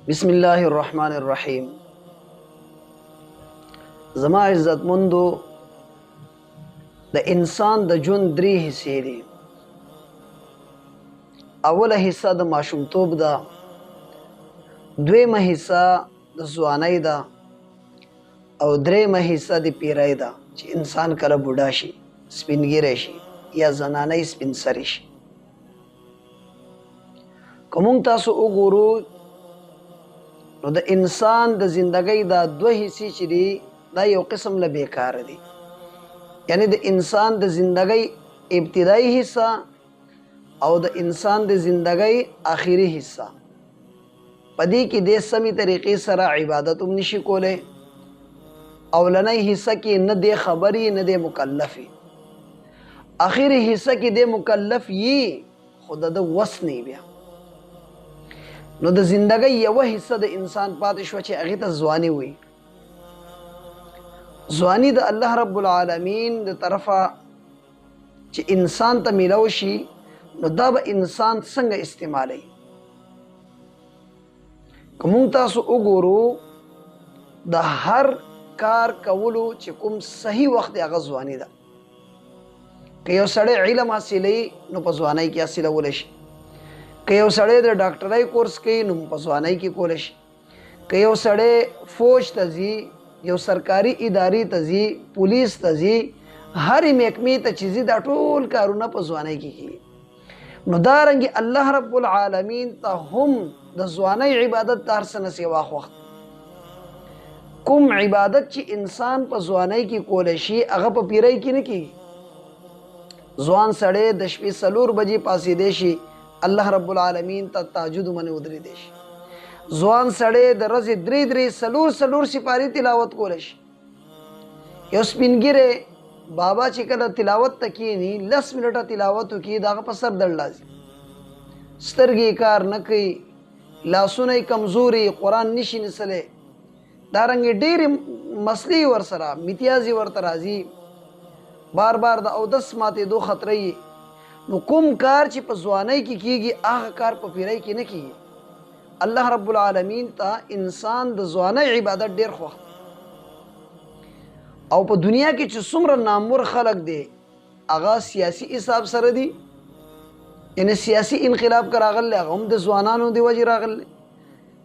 بسم الله الرحمن الرحیم. زما عزت مندو د انسان د ژوند درې حصې دي. اوله حصہ د ماشومتوب ده، دویمه حصہ د ځوانۍ ده او دریمه حصہ د پیرۍ ده چې انسان کله بوډا شي، سپینګیری شي یا زنانۍ سپین سرې شي. که موږ تاسو وګورو نو د انسان د زندګۍ دا دوه حصې چې دي دا یو قسم له بیکاره دي. یعنی د انسان د زندګۍ ابتدایي حصہ او د انسان د زندګۍ آخري حصہ، په دې کې د سمې طریقې سره عبادت هم نشي کولی. اولنۍ حصہ کې نه دی خبري نه دی مکلفي، آخري حصہ کې دی مکلف یي خو د وس نه بیا. نو د زندګۍ یوه حصہ د انسان پاتې شوه چې هغې ته ځواني وایي. ځواني د الله رب العالمین د طرفه چې انسان ته میلاو شي نو دا به انسان څنګه استعمالی. که موږ تاسو وګورو د هر کار کولو چې کوم صحیح وخت دی هغه ځواني ده. که یو سړی علم حاصلوي نو په ځوانۍ کې حاصلولی شي. که یو سړی د ډاکټرۍ کورس کوي نو په ځوانۍ کې کولی شي. که یو سړی فوج ته ځي، یو سرکاري ادارې ته ځي، پولیس ته ځي، هرې محکمې ته چې ځي دا ټول کارونه په ځوانۍ کې کېږي. نو دارنګې الله رب العالمین ته هم د ځوانۍ عبادت د هر څه نه سوا وخت. کوم عبادت چې انسان په ځوانۍ کې کولی شي هغه په پیرۍ کې نه کېږي. ځوان سړی د شپې 4 بجې پاڅېدی شي، الله رب العالمین ته تهجد باندې ودرېدی شي. ځوان سړی د ورځې 3 سپارې تلاوت کولی شي. یو سپینګیری بابا چې کله تلاوت ته کښېني 10 منټه تلاوت وکړي د هغه په سر درد راځي، سترګې کار نه کوي، لاسونه یې کمزوري، قرآن نشي نیسلی، دارنګې ډېرې مسلې ورسره میتیازې ورته راځي، بار بار د اودس ماتېدو خطره یي. نو کوم کار چې په ځوانۍ کې کېږي هغه کار په پیرۍ کې نه کېږي. الله رب العالمین ته انسان د ځوانۍ عبادت ډېر خوښ. او په دنیا کې چې څومره نامور خلق دی هغه سیاسي حساب سره دي، یعنی سیاسي انقلاب که راغلی هغه هم د ځوانانو د وجې راغلی.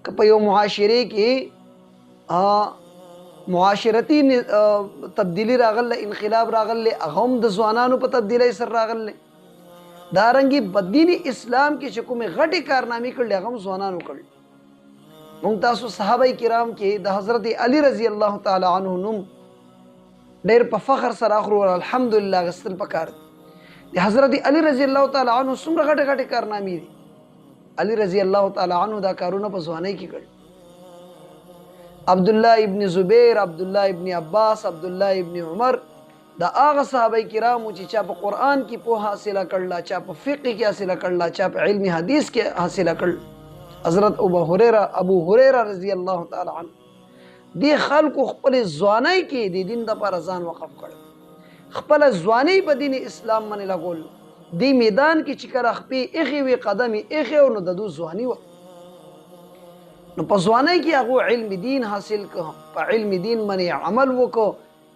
که په یو معاشرې کې معاشرتي تبدیلی راغلی، انقلاب راغلی، هغه هم د ځوانانو په تبدیلی سره راغلی. دارنګې په دین اسلام کې چې کومې غټې کارنامې کړلې هغه هم ځوانانو کړل. موږ تاسو صحابه کرام کې د حضرت علی رضی الله تعالی عنه نوم ډېر په فخر سره اخرو، الحمدلله غستل پکار دي. د حضرت علی رضی الله تعالی عنه څومره غټې غټې کارنامې دي. علی رضی الله تعالی عنه دا کارونه په ځوانۍ کې کړل. عبدالله ابن زبیر، عبدالله ابن عباس، عبدالله ابن عمر دا هغه صحابه کرامو چې چا په قرآن کې پوهه حاصله کړله، چا په فقه کې حاصله کړله، چا په علم حدیث کې حاصله کړل. حضرت ابو هریره رضی الله تعالی عنه دې خلکو خپل ځوانۍ کې د دین دپاره ځان وقف کړ، خپله ځوانۍ په دین اسلام باندې لګول. دې میدان کې چې کله خپې ایښې وې، قدم یې ایښی و، نو د دوی ځواني وه. نو په ځوانۍ کې هغو علم دین حاصل کړ، په علم دین باندې عمل وکړ،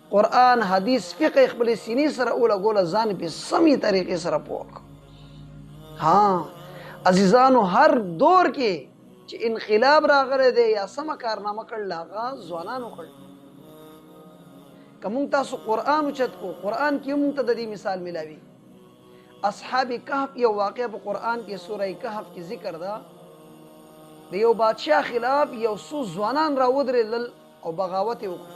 قرآن حدیث فقه خپل سینې سره ولګوله، ځان په سمې طریقې سره پوه کړ. عزیزانو هر دور کې چې انقلاب راغلی دی یا سمه کارنامه کړل هغه ځوانانو کړل. که موږ تاسو قرآن اوچت کو، قرآن کې موږ ته د دې مثال ملاوي. اصحاب کهف یو واقعه په قرآن کې سوره کهف کې ذکر ده. د یو بادشاه خلاف یو څو ځوانان راودرېدل او بغاوت یې وکړ.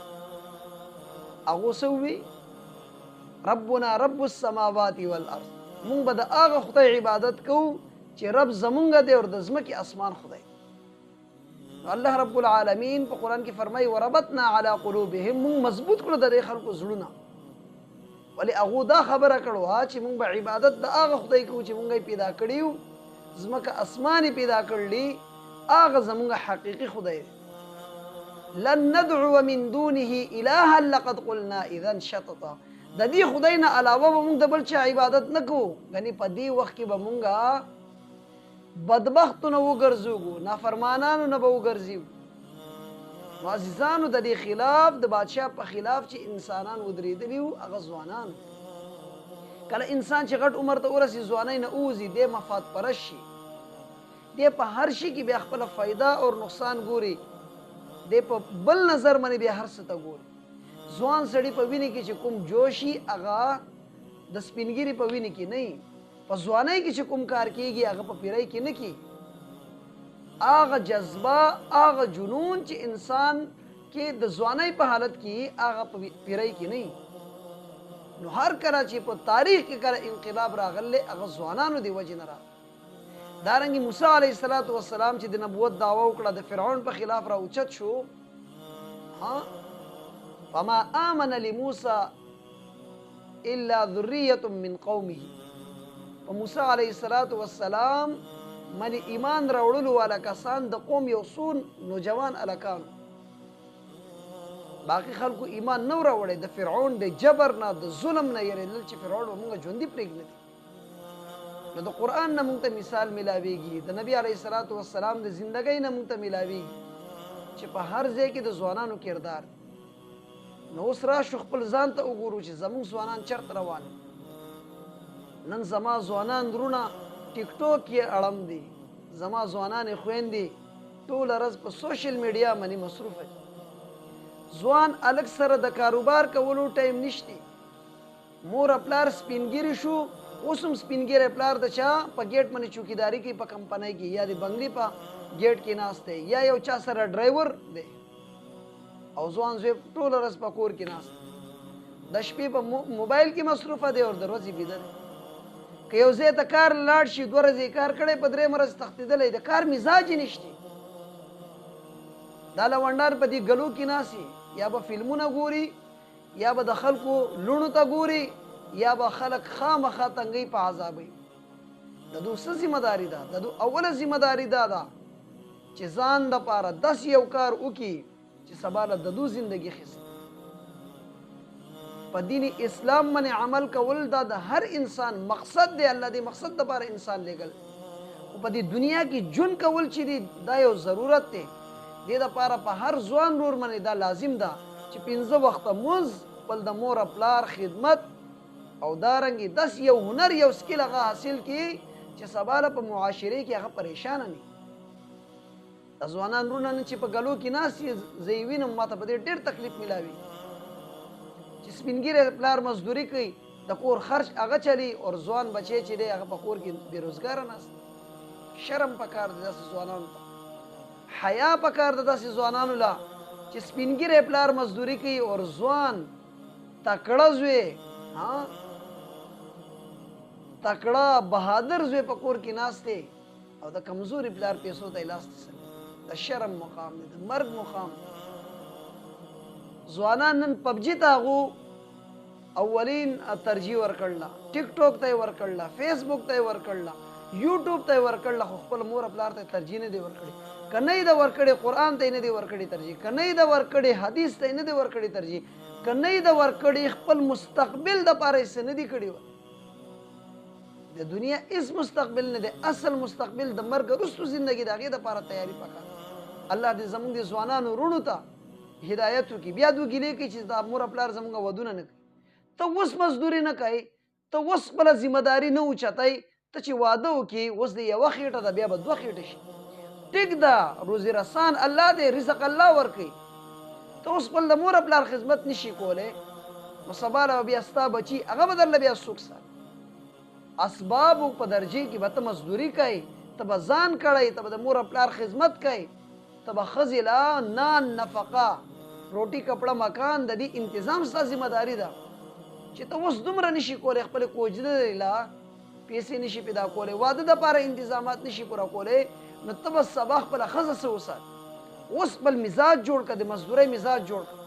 هغو څه ووي؟ ربنا رب السماوات والارض، مونږ به د هغه خدای عبادت کوو چې رب زمونږ دی او د ځمکې اسمان خدای. الله رب العالمین په قرآن کې فرمایي وربطنا علی قلوبهم، مونږ مضبوط کړو د دې خلکو زړونه. ولې هغو دا خبره کړې وه چې مونږ به عبادت د هغه خدای کوو چې مونږ یې پیدا کړي یو، ځمکه اسمان یې پیدا کړلي، هغه زمونږ حقیقي خدای دی. لن ندعو من دونه الها لقد قلنا اذا شططا، د دې خدای نه علاوه به مونږ د بل چا عبادت نه کوو. یعنې په دې وخت کې به مونږ بدبختو نه وګرځوږو نافرمانانو نه به وګرځیو. نو عزیزانو د دې خلاف د بادشاه په خلاف چې انسانان ودرېدلي وو هغه ځوانان. کله انسان چې غټ عمر ته ورسي ځوانۍ نه ووځي دی مفاد پرست شي، دی په هر شي کې بیا خپله فایده او نقصان ګوري، دی په بل نظر باندې بیا هر څه ته ګوري. ځوان سړي په وینې کې چې کوم جوشي هغه د سپینګیري په وینې کې نه وي. په ځوانۍ کې چې کوم کار کېږي هغه په پیرۍ کې نه کېږي. هغه جذبه هغه جنون چې انسان کې د ځوانۍ په حالت کې هغه په پیرۍ کې نه وي. نو هر کله چې په تاریخ کې کله انقلاب راغلی هغه ځوانانو د وجې نه راغلی. دارنګې موسی علیه السلام چې د نبوت دعوه وکړه د فرعون په خلاف را اوچت شو، فما آمن لموسی الا ذریة من قومه. په موسی علیه السلام باندې ایمان راوړلو والا کسان د قوم یو څو نوجوان هلکانو، باقي خلکو ایمان نه راوړی. د فرعون د جبر نه د ظلم نه یېرېدل چې فرعون به موږ ژوندي پرېږدي. نو د قرآن نه موږ ته مثال میلاویږي، د نبي علیه السلام د زندګۍ نه موږ ته میلاویږي چې په هر ځای کې د ځوانانو کردار. نو اوس راشو خپل ځان ته وګورو چې زموږ ځوانان چېرته روان. نن زما ځوانان وروڼه ټیک ټاک یې اړم دي، زما ځوانانې خویندې ټوله ورځ په سوشل میډیا باندې مصروفه دي. ځوان هلک سره د کاروبار کولو ټایم نشتی. مور پلار سپینګیري شو، اوس هم سپینګیری پلار د چا په ګیټ باندې چوکیداري کوي په کمپنۍ کې، یا د بنګلې په ګیټ کې ناست دی، یا یو چا سره ډرایور دی، او ځوان زوی ټوله ورځ په کور کې ناست د شپې په موبایل کې مصروفه دی او د ورځې بیده دی. که یو ځای ته کار لاړ شي 2 ورځې کار کړی په 3 ورځ تښتېدلی، د کار مزاج یې نشتی. دا لونډان په دې ګلو کې ناسي، یا به فلمونه ګوري، یا به د خلکو لوڼو ته ګوري، یا به خلک خامخا تنګۍ په عذابوي. د دو څه ذمه داري ده؟ د دو اوله ذمه داري دا ده چې ځان دپاره داسې یو کار وکړي چې سبا له د دو زندګي خیست. په دین اسلام باندې عمل کول دا د هر انسان مقصد دی. الله دې مقصد دپاره انسان لېږل. خو په دې دنیا کې ژوند کول چې دی دا یو ضرورت دی. دې دپاره په هر ځوان رور باندې دا لازم ده چې 5 وخته مونځ، خپل د مور پلار خدمت، او دارنګې داسې یو هنر یو سکیل هغه حاصل کړي چې سبا له په معاشرې کې هغه پریشانه نه وي. د ځوانان وروڼه نن چې په ګلو کې ناست یې زه یې وینم، ما ته په دې ډېر تکلیف میلاوي چې سپینګیری پلار مزدوري کوي، د کور خرچ هغه چلی، او ځوان بچی چې دی هغه په کور کې بېروزګاره ناست. شرم پکار دی داسې ځوانانو ته، حیا پکار ده داسې ځوانانو له چې سپینګیری پلار مزدوري کوي او ځوان تکړه زوی تکړه بهادر زوی په کور کې ناست دی، او د کمزوري پلار پیسو ته یې لاس تسوي. د شرم مقام دی، د مرګ مقام. ځوانان نن پبجي ته هغو اولین ترجیح ورکړله، ټیک ټاک ته یې ورکړله، فیسبوک ته یې ورکړله، یوټیوب ته یې ورکړله، خو خپل مور پلار ته ترجیح نه دی ورکړې. که نه یې ده ورکړې قرآن ته یې نه دی ورکړې ترجیح، که نه یې ده ورکړې حدیث ته یې نه دی ورکړې ترجیح، که نه یې ده ورکړې خپل مستقبل دپاره یې څه نه دي کړي. د دنیا هېڅ مستقبل نه دی، اصل مستقبل د مرګ وروستو زندګي د هغې دپاره تیاري پکار. الله دې زموږ د ځوانانو وروڼو ته هدایت وکړي. بیا دوی ګیلې کوي چې دا مور پلار زموږ ودونه نه کوي. ته اوس مزدوري نه کوې، ته اوس خپله ذمه داري نه اوچتئ، ته چې واده وکړي اوس د یوه خېټه ده بیا به 2 خېټې شي. ټیک ده، روزي رسان الله دی، رزق الله ورکوي. ته اوس خپل د مور پلار خدمت نشي کولی، نو سبا له بیا ستا بچي هغه به درله بیا څوک ساتي. اسبابو په درجې کې به ته مزدوري کوې، ته به ځان کړی، ته به د مور پلار خدمت کوې، ته به ښځې له نان نفقه روټي کپړه مکان د دې انتظام ستا ذمه داري ده. چې ته اوس دومره نشي کولی، خپلې کوجدې له پیسې نشي پیدا کولی، واده دپاره انتظامات نشي پوره کولی، نو ته به سبا خپله ښځه څه وساتي. اوس خپل مزاج جوړ کړه، د مزدورۍ مزاج جوړ کړه.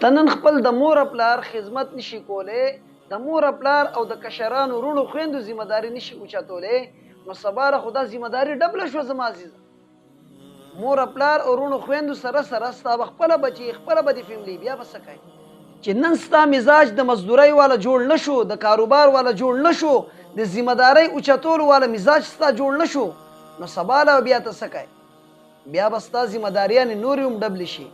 ته نن خپل د مور پلار خدمت نشي کولی، د مور پلار او د کشرانو وروڼو خویندو ذمه داري نشي اوچتولی، نو سبا له خو دا ذمه داري ډبله شوه. زما عزیزه، مور پلار او وروڼو خویندو سره سره ستا به خپله بچي، خپله به د فیملي، بیا به څه کوې چې نن ستا مزاج د مزدورۍ والا جوړ نه شو، د کاروبار والا جوړ نه شو، د ذمه دارۍ اوچتولو والا مزاج ستا جوړ نه شو، نو سبا له بیا ته څه کوې بیا به ستا ذمهداریانې نورې هم ډبلې شي.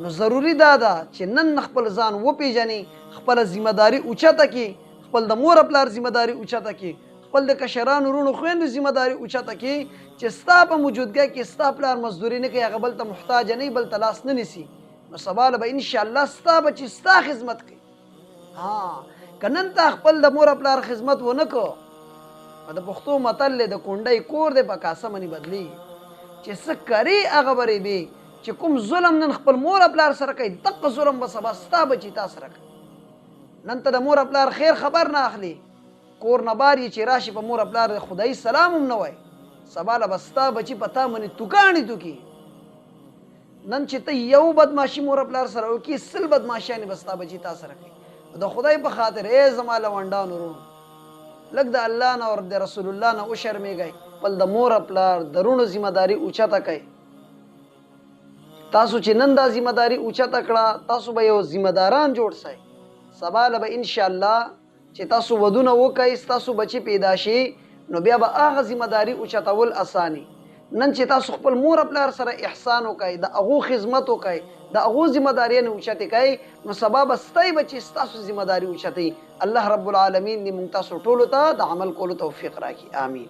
نو ضروري دا ده چې نن خپل ځان وپېژنې، خپله ذمهداري اوچته کړي، خپل د مور پلار ذمهداري اوچته کړي، خپل د کشرانو وروڼو خویندو ذمهداري اوچته کړي چې ستا په موجودګۍ کې ستا پلار مزدوري نه کوي، هغه بل ته محتاج نه وي، بل ته لاس نه نیسي. نو سبا له به انشاءالله ستا بچي ستا خدمت کوي. که نن ته خپل د مور پلار خدمت ونه کو، د پښتو متل دی د کونډۍ کور دی په کاسه باندې بدلېږي، چې څه کرې هغه به ریبې. چې کوم ظلم نن خپل مور پلار سره کوي، دغه ظلم به سبا ستا بچي تا سره کوي. نن ته د مور پلار خیر خبر نه اخلي، کور نه بار یې چې راشي په مور پلار د خدایي سلام هم نه وایي، سبا له به ستا بچي په تا باندې توکاڼې توکي. نن چې ته یو بدماشي مور پلار سره وکړي، سل بدماشیانې به ستا بچي تا سره کوي. د خدای په خاطر ای زما لونډانو وروڼو، لږ د الله نه او د رسول الله نه وشرمېږئ، خپل د مور پلار د وروڼو ذمهداري اوچته کوئ. تاسو چې نن دا ذمهداري اوچته کړه، تاسو به یو ذمهداران جوړ سئ. سبا له به انشاءالله چې تاسو ودونه وکئ، ستاسو بچي پیدا شي، نو بیا به هغه ذمهداري اوچتول اساني. نن چې تاسو خپل مور پلار سره احسان وکئ، د هغو خدمت وکئ، د هغو ذمهداریانې اوچتې کوئ، نو سبا به ستی بچي ستاسو ذمهداري اوچتوي. الله رب العالمین دې موږ تاسو ټولو ته د عمل کولو توفیق راکړي. آمین.